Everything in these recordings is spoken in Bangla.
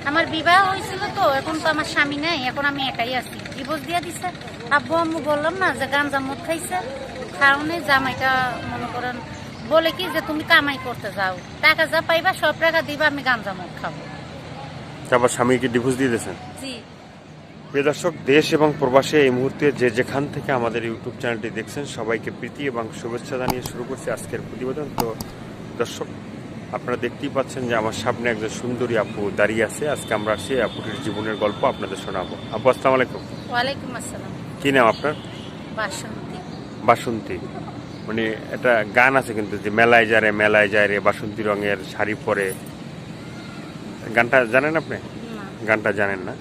আমার বিবাহ হয়েছিল তো, এখন তো আমার স্বামী নাই, এখন আমি একাই আছি। ডিভোর্স দিয়ে দিছে। আব্বু আম্মু বললাম না যে গাঞ্জা মদ খাইছে, কারণে জামাইটা মনে করেন বলে কি যে তুমি কামাই করতে যাও, টাকা যা পাইবা সব টাকা দিবা, আমি গাঞ্জা মদ খাবো। তারপর স্বামীকে ডিভোর্স দিয়ে দিয়েছেন। জি। প্রিয় দর্শক, দেশ এবং প্রবাসে এই মুহূর্তে যে যেখান থেকে আমাদের ইউটিউব চ্যানেলটি দেখছেন সবাইকে প্রীতি এবং শুভেচ্ছা জানিয়ে শুরু করছি আজকের প্রতিবেদন। তো দর্শক, আপনারা দেখতেই পাচ্ছেন যে আমার সামনে একজন সুন্দরী আপু দাঁড়িয়ে আছে। আজকে আমরা সেই আপুটির জীবনের গল্প আপনাদের শোনাবো। আপু, আসসালামু আলাইকুম। ওয়ালাইকুম আসসালাম। কি নাম আপনার? বাসন্তী। বাসন্তী, মানে একটা গান আছে কিন্তু, যে মেলায় যায় রে বাসন্তী রঙের শাড়ি পরে, গানটা জানেন আপনি? না। গানটা জানেন না?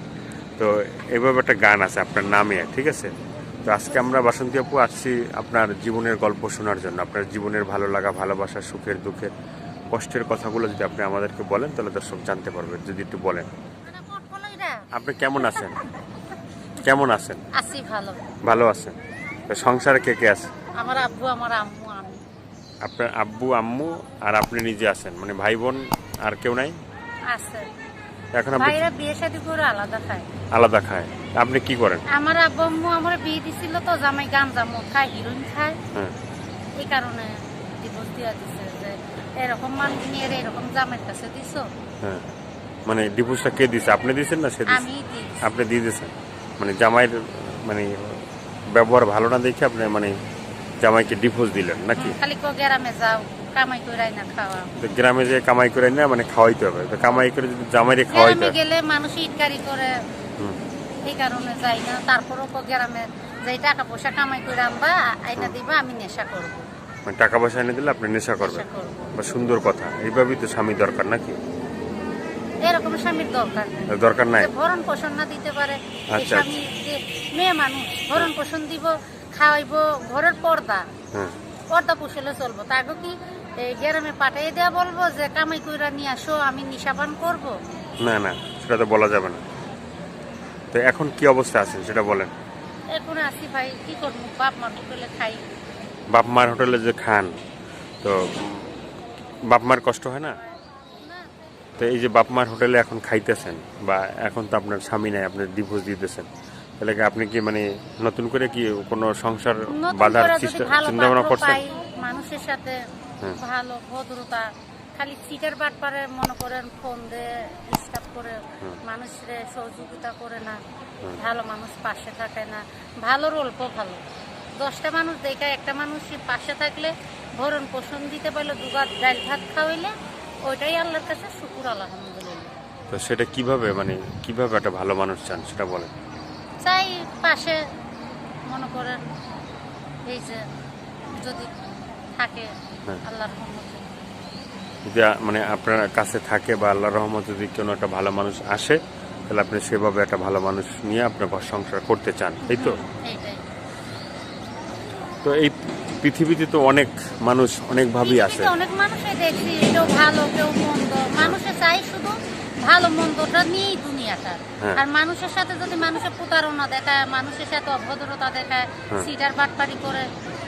তো এইভাবে একটা গান আছে আপনার নামে, ঠিক আছে? তো আজকে আমরা বাসন্তী আপু আসছি আপনার জীবনের গল্প শোনার জন্য। আপনার জীবনের ভালো লাগা, ভালোবাসা, সুখের দুঃখের, কষ্টের কথাগুলো যদি আপনি আমাদেরকে বলেন তাহলে দর্শক জানতে পারবে। যদি একটু বলেন, আপনি কেমন আছেন? কেমন আছেন? আছি ভালো। ভালো আছেন? তো সংসারে কে কে আছে? আমার আব্বু, আমার আম্মু, আমি। আপনার আব্বু আম্মু আর আপনি নিজে আছেন, মানে ভাই বোন আর কেউ নাই? আছে। এখন আপনি ভাইরা বিয়ে শাদী করে আলাদা খায়। আলাদা খায়? আপনি কি করেন? আমার আব্বু আম্মু আমার বিয়ে দিছিল তো, জামাই গাঞ্জা মদ খায়, হিরোইন খায়, হ্যাঁ। এই কারণে ডিভোর্স দিয়ে দিছে। যে এরকম মানুষ নিয়ে এরকম জামাইয়ের কাছে দিছো। হ্যাঁ, মানে ডিভোর্সটা কে দিছে? আপনি দিয়েছেন না সে দিছে? আমি দিই। আপনি দিয়ে দিয়েছেন, মানে জামাইয়ের মানে ব্যবহার ভালো না দেখে আপনি মানে জামাইকে ডিভোর্স দিলেন নাকি? খালি কো গ্রামে যাও, কামাই করে না খাওয়া। তো গ্রামে যে কামাই করে না, মানে খাওয়াইতে হবে। তো কামাই করে যদি জামাইরে খাওয়াইতে গ্রামে হয়, গেলে মানুষ ইটকারি করে, হুম, এই কারণে যাই না। তারপরও কো গ্রামে যে টাকা পয়সা কামাই করে আনবা, আইনা দিবা, আমি নেশা করবো। মানে টাকা পয়সা এনে দিলে আপনি নেশা করবেন। নেশা করবো। বা সুন্দর কথা, এইভাবেই তো স্বামী দরকার নাকি? এরকম স্বামীর দরকার নেই। দরকার নাই? যে ভরণ পোষণ না দিতে পারে এই আচ্ছা, স্বামী, যে মেয়ে মানুষ ভরণ পোষণ দিব, খাওয়াইবো, ঘরের পর্দা হ্যাঁ। পর্দা পুষলে চলবো। তাকে কি এই গ্রামে পাঠিয়ে দেওয়া বলবো যে কামাই কইরা নিয়ে আসো, আমি নিশাপান করবো? না না, সেটা তো বলা যাবে না। তো এখন কি অবস্থা আছে সেটা বলেন। এখন আসি ভাই, কি করবো, বাপ মার হোটেলে খাই। বাপ মার হোটেলে যে খান, তো বাপ মার কষ্ট হয় না? তো এই যে বাপ মার হোটেলে এখন খাইতেছেন, বা এখন তো আপনার স্বামী নাই, আপনি ডিভোর্স দিতেছেন, তাহলে কি আপনি কি মানে নতুন করে কি কোনো সংসার নতুন বাঁধার করে যদি ভালো চিন্তা ভাবনা পাত্র করছেন? পাই, মানুষের সাথে হ্যাঁ। ভালো ভদ্রতা, খালি সিটের বাটপারে মনে করেন ফোন দিয়ে ডিস্টার্ব করে, মানুষের সহযোগিতা করে না, ভালো মানুষ পাশে থাকে না, ভালোর অল্প ভালো। 10টা মানুষ দেখে একটা মানুষ পাশে থাকলে, ভরণ পোষণ দিতে পারলে, দুগার ডাল ভাত খাওয়াইলে, ওইটাই আল্লাহর কাছে শুকুর, আলহামদুলিল্লাহ। তো সেটা কিভাবে, মানে কিভাবে একটা ভালো মানুষ চান সেটা বলেন। চাই পাশে মনে করেন এই যে যদি থাকে হ্যাঁ। আল্লাহর রহমতে। যদি মানে আপনার কাছে থাকে বা আল্লাহর রহমত যদি কোনো একটা ভালো মানুষ আসে, তাহলে আপনি সেভাবে একটা ভালো মানুষ নিয়ে আপনার ঘর সংসার করতে চান, এই তো? এইটাই। তো এই পৃথিবীতে তো অনেক মানুষ অনেকভাবেই আছে। পৃথিবীতে অনেক মানুষই দেখছি, কেউ ভালো কেউ মন্দ, মানুষে চাই শুধু ভালো মন্দটা নিয়েই দুনিয়াটা। হ্যাঁ। আর মানুষের সাথে যদি মানুষের প্রতারণা দেখায়, মানুষের সাথে অভদ্রতা দেখায়, সিটার বাটপারি করে,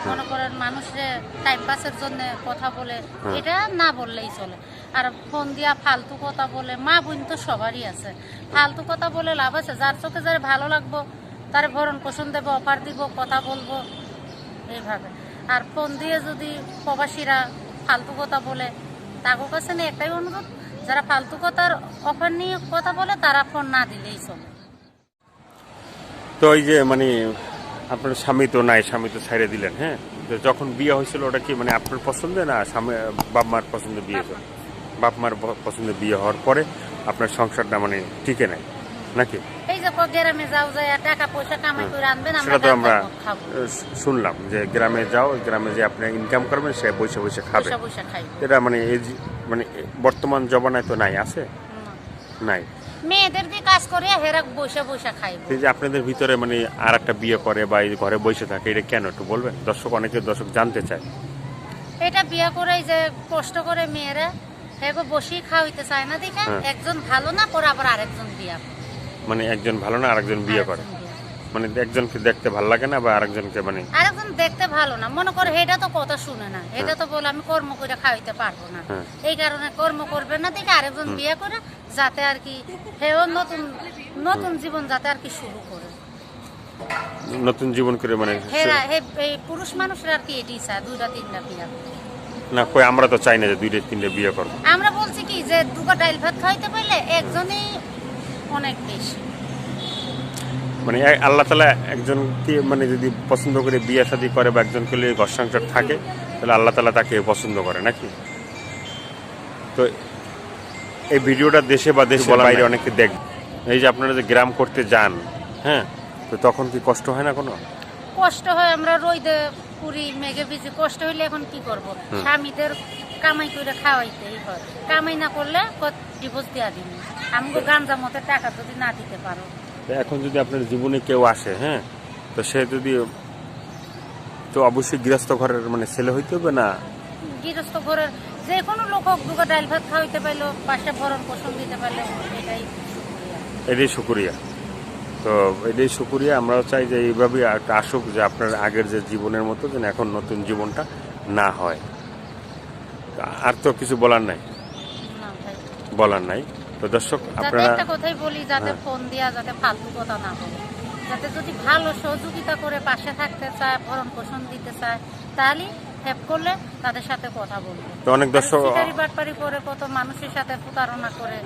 মনে করেন মানুষের টাইম পাসের জন্য কথা বলে, এটা না বললেই চলে। আর ফোন দিয়া ফালতু কথা বলে, মা বোন তো সবারই আছে, ফালতু কথা বলে লাভ আছে? যার চোখে যার ভালো লাগবো তার ভরণ পোষণ দেবো, অফার দিব, কথা বলবো, এইভাবে। আর ফোন দিয়ে যদি প্রবাসীরা ফালতু কথা বলে, তাদের কাছে নিয়ে একটাই অনুরোধ, যারা ফালতু কথার অফার নিয়ে কথা বলে তারা ফোন না দিলেই চলে। তো এই যে মানে আপনার স্বামী তো নাই, স্বামী তো ছেড়ে দিলেন, হ্যাঁ? তো যখন বিয়ে হয়েছিল ওটা কি মানে আপনার পছন্দে, না স্বামী বাপ মার পছন্দে বিয়ে হয়েছিল? বাপ মার পছন্দে বিয়ে হওয়ার পরে আপনার সংসারটা মানে টিকে নাই নাকি? এই যে গ্রামে যাও, যায় টাকা পয়সা কামাই করে আনবেন, সেটা তো আমরা খাবো, শুনলাম যে গ্রামে যাও, গ্রামে যে আপনি ইনকাম করবেন, সে বসে বসে খাবে। পয়সা খাই। এটা মানে এই মানে বর্তমান জমানায় তো নাই, আছে? নাই। মেয়েদের দিয়ে কাজ করে হেরা বসে বসে খাইব। এই যে আপনাদের ভিতরে মানে আর একটা বিয়ে করে বা এই ঘরে বসে থাকে, এটা কেন একটু বলবেন? দর্শক জানতে চায়। এটা বিয়ে করে যে কষ্ট করে মেয়েরা হেগো বসেই খাওয়াইতে চায় না দেখে, একজন ভালো না করে আবার আরেকজন বিয়ে করে। মানে একজন ভালো না আরেকজন বিয়ে করে। মানে একজনকে দেখতে ভালো লাগে না বা আরেকজনকে মানে আরেকজন দেখতে ভালো না, মনে করে এটা তো কথা শুনে না, এটা তো বলে আমি কর্ম করে খাওয়াইতে পারবো না, হ্যাঁ। এই কারণে কর্ম করবে না দেখে আরেকজন বিয়ে করে যাতে আর কি হেও নতুন নতুন জীবন যাতে আর কি শুরু করে। নতুন জীবন করে মানে এই পুরুষ মানুষের আর কি এটাই চায় 2টা 3টা বিয়ে। না কই আমরা তো চাই না যে 2টা 3টা বিয়ে করব। আমরা বলছি কি যে 2টা ডাইল ভাত খাইতে পারলে একজনই অনেক বেশি। মানে আল্লাহ তাআলা একজনকে মানে যদি পছন্দ করে বিয়ে শাদী করে বা একজনকে নিয়ে ঘর সংসার থাকে তাহলে আল্লাহ তাআলা তাকে পছন্দ করে নাকি। তো এই ভিডিওটা দেশে বা দেশের বাইরে অনেকে দেখবে, এই যে আপনারা যে গ্রাম করতে যান, হ্যাঁ, তো তখন কি কষ্ট হয় না কোনো? কষ্ট হয়, আমরা রোদে পুরি মেঘে ভিজে কষ্ট হইলে এখন কি করব, স্বামীদের কামাই করে খাওয়াইতেই হয়, কামাই না করলে ডিভোর্স দেওয়া দিন, আমাকে গাঞ্জা মতে টাকা যদি না দিতে পারো। তো এখন যদি আপনার জীবনে কেউ আসে, হ্যাঁ, তো সে যদি তো অবশ্যই গৃহস্থ ঘরের মানে ছেলে হইতে হবে না গৃহস্থ ঘরের যে কোনো লোক হোক 2টা ডাইল ভাত খাওয়াইতে পারলো, পাশে ভরণ পোষণ দিতে পারলো, এটাই শুকরিয়া। এটাই শুকরিয়া। তো এটাই শুকরিয়া, আমরাও চাই যে এইভাবেই একটা আসুক, যে আপনার আগের যে জীবনের মতো যেন এখন নতুন জীবনটা না হয়। আর তো কিছু বলার নাই, না ভাই, বলার নাই। তো দর্শক যাতে আপনারা একটা কথাই বলি, যাতে ফোন দিয়া যাতে ফালতু কথা না বলে, যাতে যদি ভালো সহযোগিতা করে পাশে থাকতে চায়, ভরণ পোষণ দিতে চায়, তাহলে হেল্প করলে তাদের সাথে কথা বলবে। তো অনেক দর্শক সিটারি বাটপারি করে কত মানুষের সাথে প্রতারণা করে,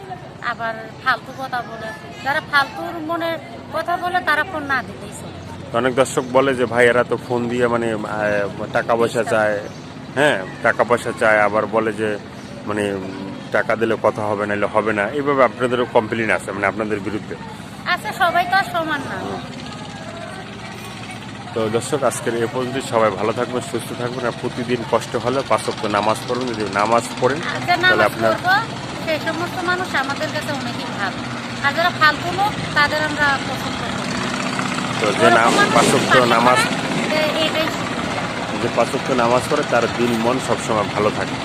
আবার ফালতু কথা বলে, যারা ফালতুর মনে কথা বলে তারা ফোন না দিতেই চলে। অনেক দর্শক বলে যে ভাই এরা তো ফোন দিয়ে মানে টাকা পয়সা চায়, হ্যাঁ, টাকা পয়সা চায়, আবার বলে যে মানে টাকা দিলে কথা হবে না, হবে না, এইভাবে আপনাদেরও কমপ্লেন আছে মানে আপনাদের বিরুদ্ধে। আচ্ছা, সবাই তো আর সমান না। তো দর্শক আজকের এ পর্যন্ত, সবাই ভালো থাকবেন, সুস্থ থাকবেন, আর প্রতিদিন কষ্ট হলে 5 ওয়াক্ত নামাজ পড়ুন। যদি নামাজ পড়েন যে তাহলে নামাজ আপনার পড়বো সেই সমস্ত মানুষ আমাদের কাছে অনেকই ভালো, আর যারা ফালতু লোক তাদের আমরা পছন্দ করি। তো যে 5 ওয়াক্ত নামাজ, এটাই যে 5 ওয়াক্ত নামাজ পড়ে তার দিল মন সবসময় ভালো থাকে।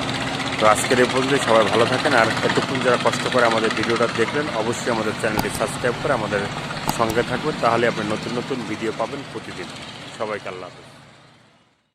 তো আজকের এই পর্যন্ত, সবাই ভালো থাকেন। আর এতক্ষণ যারা কষ্ট করে আমাদের ভিডিওটা দেখলেন, অবশ্যই আমাদের চ্যানেলটি সাবস্ক্রাইব করে আমাদের সঙ্গে থাকবেন, তাহলে আপনি নতুন নতুন ভিডিও পাবেন প্রতিদিন। সবাইকে আল্লাহ হাফেজ।